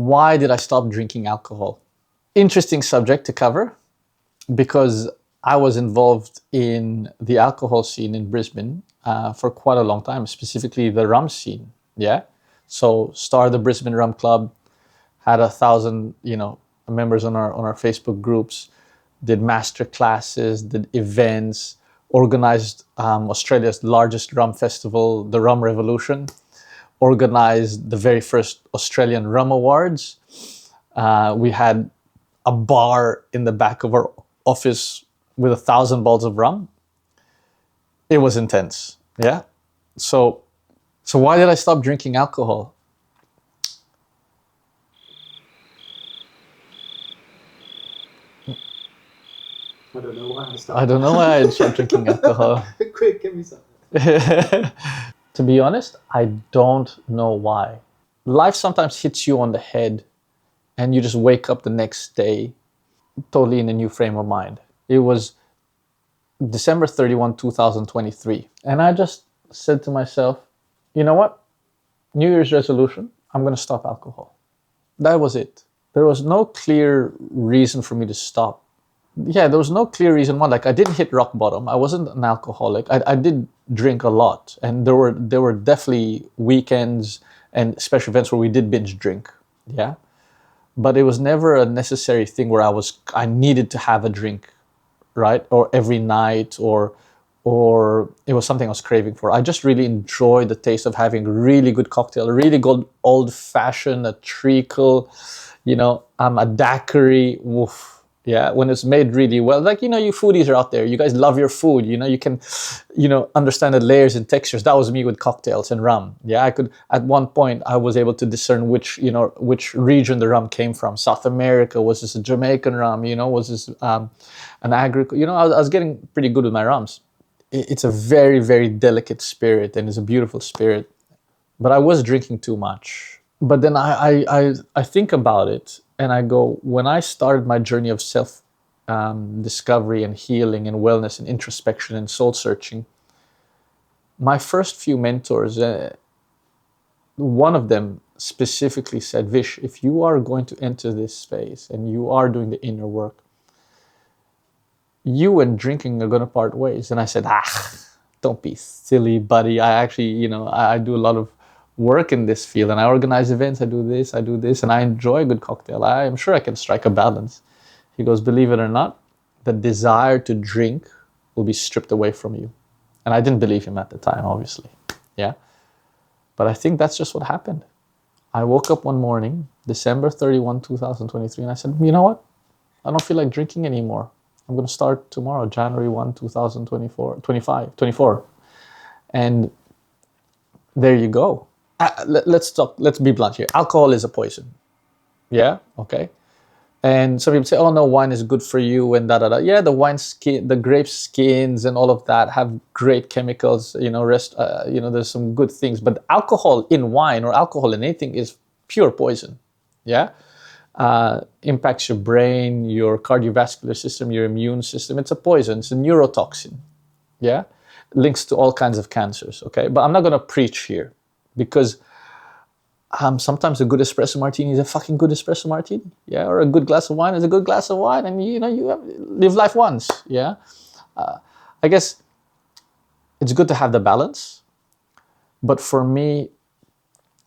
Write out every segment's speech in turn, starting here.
Why did I stop drinking alcohol? Interesting subject to cover because I was involved in the alcohol scene in Brisbane for quite a long time, specifically the rum scene. Yeah. So started the Brisbane Rum Club, had 1,000, members on our Facebook groups, did master classes, did events, organized Australia's largest rum festival, the Rum Revolution, organized the very first Australian Rum Awards. We had a bar in the back of our office with 1,000 bottles of rum. It was intense. Yeah. So why did I stop drinking alcohol? I don't know why I stopped. I don't know why I stopped drinking alcohol. Quick, give me something. To be honest, I don't know why. Life sometimes hits you on the head and you just wake up the next day totally in a new frame of mind. It was December 31, 2023. And I just said to myself, you know what? New Year's resolution, I'm going to stop alcohol. That was it. There was no clear reason for me to stop. Yeah, there was no clear reason why. Like, I didn't hit rock bottom. I wasn't an alcoholic. I did drink a lot. And there were definitely weekends and special events where we did binge drink. Yeah. But it was never a necessary thing where I needed to have a drink, right? Or every night, or it was something I was craving for. I just really enjoyed the taste of having a really good cocktail, a really good old fashioned, a treacle, a daiquiri. Woof. Yeah, when it's made really well. Like, you foodies are out there. You guys love your food. You can, understand the layers and textures. That was me with cocktails and rum. Yeah, I could, at one point, I was able to discern which region the rum came from. South America, was this a Jamaican rum? Was this an agricultural? I was getting pretty good with my rums. It's a very, very delicate spirit and it's a beautiful spirit. But I was drinking too much. But then I think about it and I go, when I started my journey of self discovery and healing and wellness and introspection and soul searching, my first few mentors, one of them specifically said, Vish, if you are going to enter this space and you are doing the inner work, you and drinking are going to part ways. And I said, don't be silly, buddy. I actually, I do a lot of work in this field and I organize events. I do this, and I enjoy a good cocktail. I am sure I can strike a balance. He goes, believe it or not, the desire to drink will be stripped away from you. And I didn't believe him at the time, obviously. Yeah. But I think that's just what happened. I woke up one morning, December 31, 2023, and I said, you know what? I don't feel like drinking anymore. I'm going to start tomorrow, January 1, 2024. And there you go. Let's be blunt here. Alcohol is a poison. Yeah? Okay. And some people say, oh no, wine is good for you and da. Yeah, the grape skins and all of that have great chemicals, there's some good things. But alcohol in wine or alcohol in anything is pure poison. Yeah? Impacts your brain, your cardiovascular system, your immune system. It's a poison. It's a neurotoxin. Yeah, links to all kinds of cancers. Okay, but I'm not going to preach here because sometimes a good espresso martini is a fucking good espresso martini. Yeah, or a good glass of wine is a good glass of wine, and you live life once. Yeah, I guess it's good to have the balance. But for me,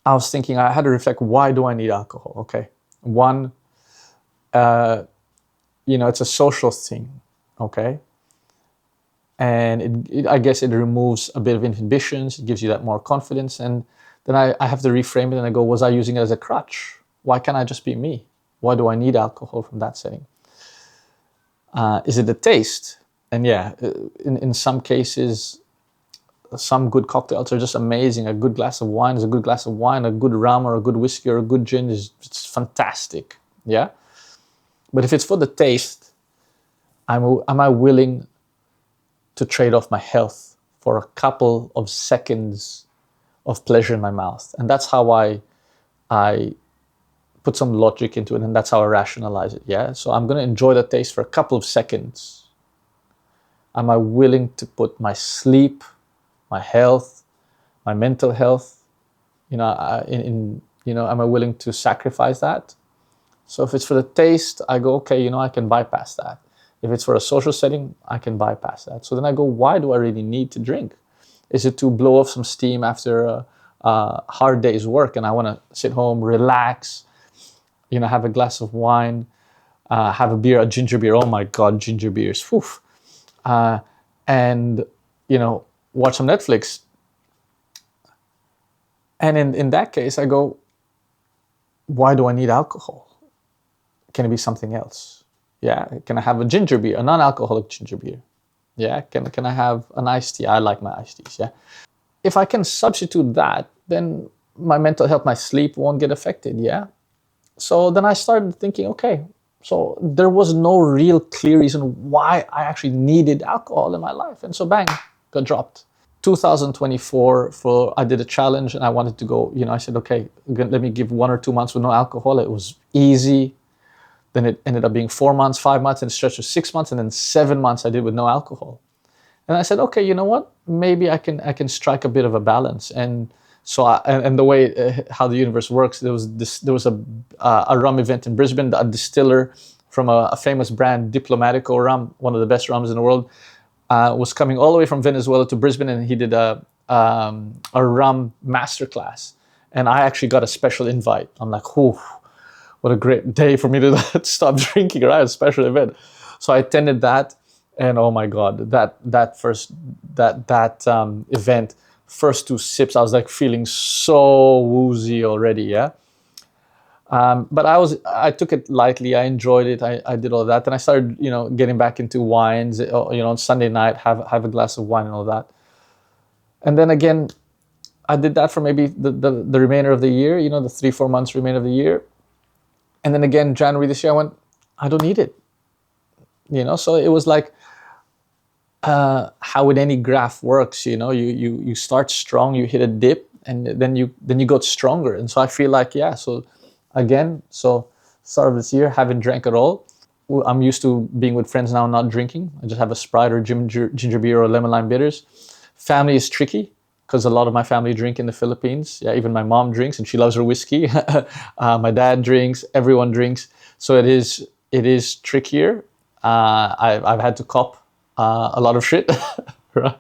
I was thinking I had to reflect, why do I need alcohol? Okay. One, it's a social thing, okay? And I guess it removes a bit of inhibitions. It gives you that more confidence. And then I have to reframe it and I go, was I using it as a crutch? Why can't I just be me? Why do I need alcohol from that setting? Is it the taste? And yeah, in some cases, some good cocktails are just amazing. A good glass of wine is a good glass of wine. A good rum or a good whiskey or a good gin it's fantastic. Yeah. But if it's for the taste, am I willing to trade off my health for a couple of seconds of pleasure in my mouth? And that's how I put some logic into it, and that's how I rationalize it. Yeah. So I'm going to enjoy the taste for a couple of seconds. Am I willing to put my sleep, my health, my mental health, in Am I willing to sacrifice that? So if it's for the taste, I go, okay, I can bypass that. If it's for a social setting, I can bypass that. So then I go, why do I really need to drink? Is it to blow off some steam after a hard day's work and I want to sit home, relax, have a glass of wine, have a beer, a ginger beer. Oh my God, ginger beers. Whew. And, watch some Netflix. And in that case, I go, why do I need alcohol? Can it be something else? Yeah. Can I have a ginger beer, a non-alcoholic ginger beer? Yeah. Can I have an iced tea? I like my iced teas. Yeah. If I can substitute that, then my mental health, my sleep won't get affected. Yeah. So then I started thinking, okay, so there was no real clear reason why I actually needed alcohol in my life. And so bang, got dropped. 2024, I did a challenge and I wanted to go, I said, okay, let me give 1 or 2 months with no alcohol. It was easy. Then it ended up being 4 months, 5 months, and it stretched to 6 months, and then 7 months I did with no alcohol. And I said, okay, you know what? Maybe I can strike a bit of a balance. And so, and the way how the universe works, there was a rum event in Brisbane. A distiller from a famous brand, Diplomatico rum, one of the best rums in the world, was coming all the way from Venezuela to Brisbane, and he did a rum masterclass. And I actually got a special invite. I'm like, whew, what a great day for me to stop drinking, right? A special event. So I attended that, and oh my God, that event, first 2 sips, I was like feeling so woozy already, yeah. But I took it lightly. I enjoyed it. I did all that, and I started, getting back into wines. On Sunday night, have a glass of wine and all that. And then again, I did that for maybe the remainder of the year. The 3-4 months remainder of the year. And then again, January this year, I went, I don't need it. So it was like how in any graph works. You start strong, you hit a dip, and then you got stronger. And so I feel like, yeah. So again, start of this year, haven't drank at all. I'm used to being with friends now, not drinking. I just have a Sprite or ginger beer or lemon lime bitters. Family is tricky because a lot of my family drink in the Philippines. Yeah, even my mom drinks and she loves her whiskey. My dad drinks. Everyone drinks. So it is trickier. I've had to cop a lot of shit, right?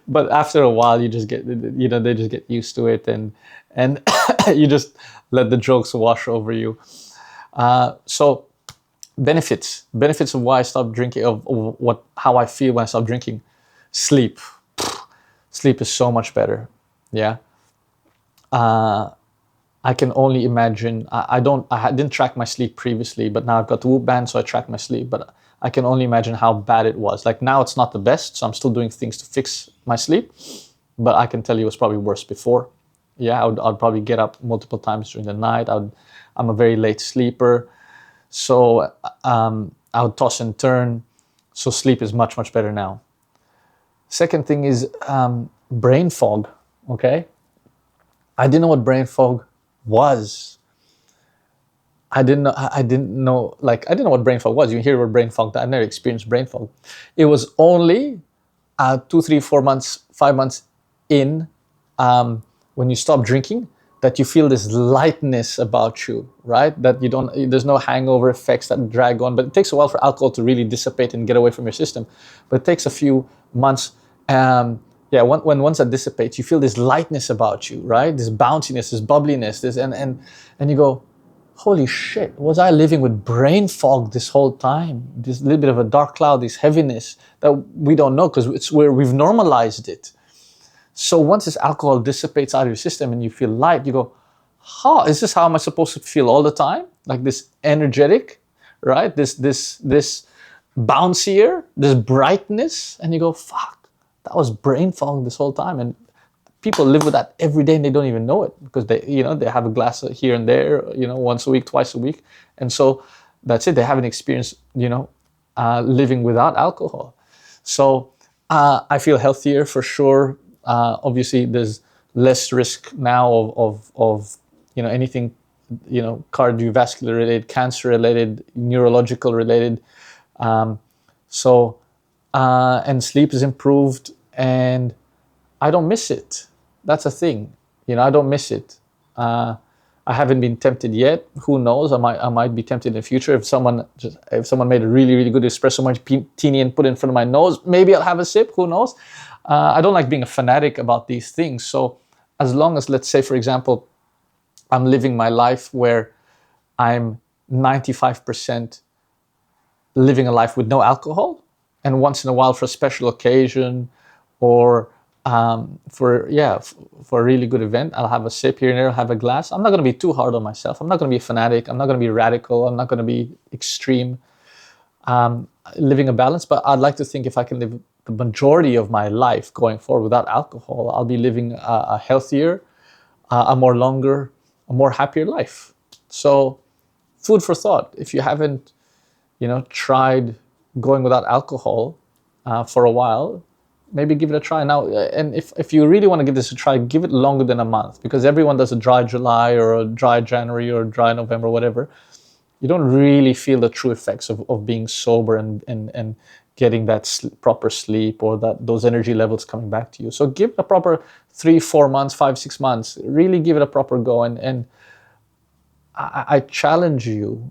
But after a while, you just get, they just get used to it, and you just let the jokes wash over you. So benefits of why I stopped drinking, of how I feel when I stop drinking. Sleep is so much better. Yeah. I can only imagine. I didn't track my sleep previously, but now I've got the Whoop band, so I track my sleep. But I can only imagine how bad it was. Like now, it's not the best, so I'm still doing things to fix my sleep. But I can tell you, it was probably worse before. Yeah, I'd probably get up multiple times during the night. I'm a very late sleeper, so I would toss and turn. So sleep is much, much better now. Second thing is brain fog. Okay, I didn't know what brain fog was. I didn't know. I didn't know. Like I didn't know what brain fog was. You hear what brain fog? I never experienced brain fog. It was only 2, 3, 4 months, 5 months in, when you stop drinking, that you feel this lightness about you, right? That you don't. There's no hangover effects that drag on. But it takes a while for alcohol to really dissipate and get away from your system. But it takes a few months. Yeah, once that dissipates, you feel this lightness about you, right? This bounciness, this bubbliness, and you go, holy shit, was I living with brain fog this whole time? This little bit of a dark cloud, this heaviness that we don't know because it's where we've normalized it. So once this alcohol dissipates out of your system and you feel light, you go, is this how am I supposed to feel all the time? Like this energetic, right? This bouncier, this brightness, and you go, fuck. That was brain fog this whole time, and people live with that every day and they don't even know it because they have a glass here and there, once a week, twice a week, and so that's it. They haven't experienced, living without alcohol. So I feel healthier for sure. Obviously, there's less risk now of anything, cardiovascular related, cancer related, neurological related. And sleep is improved, and I don't miss it. That's a thing. I don't miss it. I I haven't been tempted yet. Who knows? I might be tempted in the future if someone made a really really good espresso martini and put it in front of my nose. Maybe I'll have a sip. Who knows? I don't like being a fanatic about these things. So as long as, let's say, for example, I'm living my life where I'm 95% living a life with no alcohol, and once in a while for a special occasion or for a really good event, I'll have a sip here and there, I'll have a glass. I'm not going to be too hard on myself. I'm not going to be a fanatic. I'm not going to be radical. I'm not going to be extreme. Living a balance, but I'd like to think if I can live the majority of my life going forward without alcohol, I'll be living a healthier, a more happier life. So, food for thought. If you haven't, tried going without alcohol for a while, maybe give it a try now. And if you really want to give this a try, give it longer than a month, because everyone does a dry July or a dry January or a dry November, whatever. You don't really feel the true effects of being sober and getting that proper sleep or those energy levels coming back to you. So give it a proper 3-4 months, 5-6 months. Really give it a proper go. And I challenge you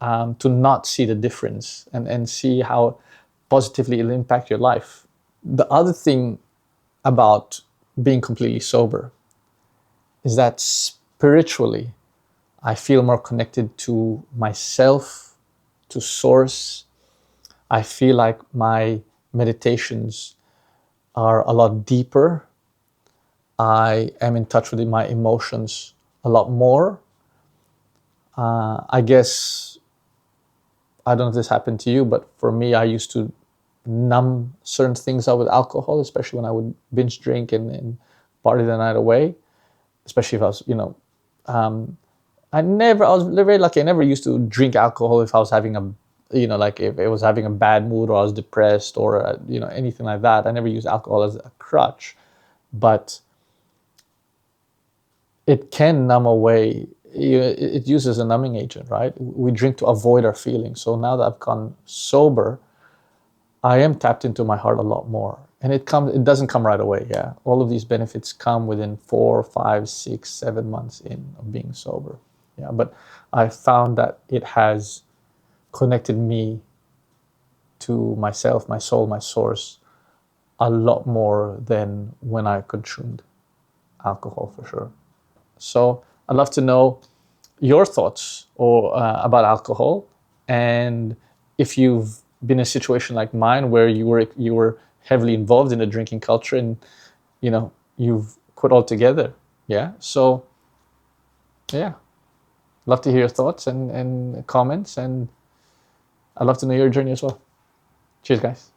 to not see the difference and see how positively it'll impact your life. The other thing about being completely sober is that spiritually, I feel more connected to myself, to source. I feel like my meditations are a lot deeper. I am in touch with my emotions a lot more. I guess, I don't know if this happened to you, but for me, I used to numb certain things out with alcohol, especially when I would binge drink and party the night away, especially if I was, I was very lucky. I never used to drink alcohol if I was having like if I was having a bad mood or I was depressed or, anything like that. I never used alcohol as a crutch, but it can numb away. It uses a numbing agent, right? We drink to avoid our feelings. So now that I've gone sober, I am tapped into my heart a lot more. And it doesn't come right away. Yeah. All of these benefits come within 4, 5, 6, 7 months of being sober. Yeah. But I found that it has connected me to myself, my soul, my source a lot more than when I consumed alcohol, for sure. So I'd love to know your thoughts about alcohol, and if you've been in a situation like mine where you were heavily involved in the drinking culture and you've quit altogether. Yeah. So yeah, love to hear your thoughts and comments, and I'd love to know your journey as well. Cheers, guys.